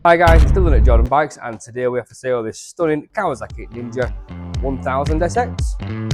Hi guys, it's Dylan at Jordan Bikes, and today we have for sale this stunning Kawasaki Ninja 1000 SX.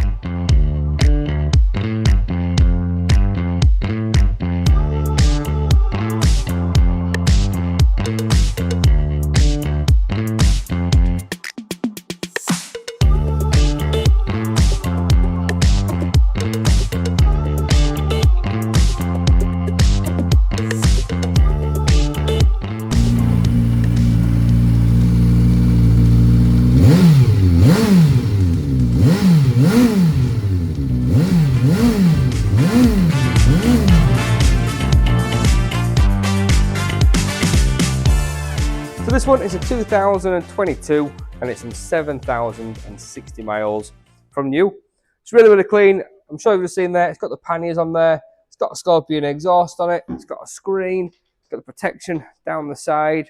So this one is a 2022 and it's in 7,060 miles from new. It's really clean. I'm sure you've seen there. It's got the panniers on there. It's got a Scorpion exhaust on it. It's got a screen. It's got the protection down the side.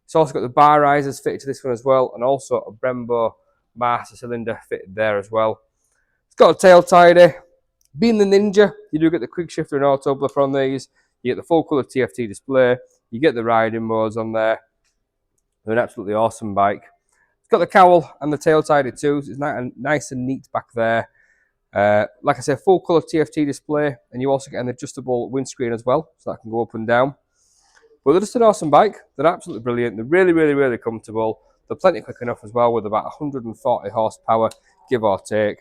It's also got the bar risers fitted to this one as well, and also a Brembo master cylinder fitted there as well. It's got a tail tidy. Being the Ninja, you do get the quickshifter and auto bluffer on these. You get the full colour TFT display. You get the riding modes on there. They're an absolutely awesome bike. It's got the cowl and the tail tidy too. So it's nice and neat back there. Like I said, full colour TFT display, and you also get an adjustable windscreen as well, so that can go up and down. But they're just an awesome bike. They're absolutely brilliant. They're really comfortable. They're plenty quick enough as well, with about 140 horsepower, give or take.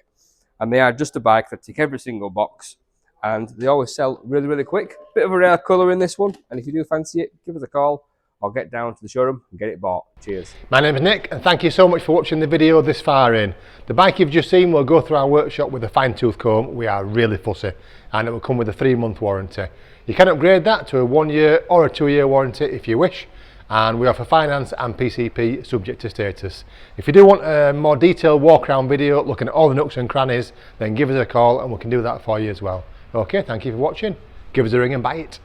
And they are just a bike that tick every single box. And they always sell really quick. Bit of a rare colour in this one, and if you do fancy it, give us a call or get down to the showroom and get it bought. Cheers. My name is Nick, and thank you so much for watching the video this far in. The bike you've just seen will go through our workshop with a fine-tooth comb. We are really fussy, and it will come with a 3-month warranty. You can upgrade that to a 1-year or a 2-year warranty if you wish, and we offer finance and PCP subject to status. If you do want a more detailed walk-around video looking at all the nooks and crannies, then give us a call and we can do that for you as well. Okay, thank you for watching. Give us a ring and buy it.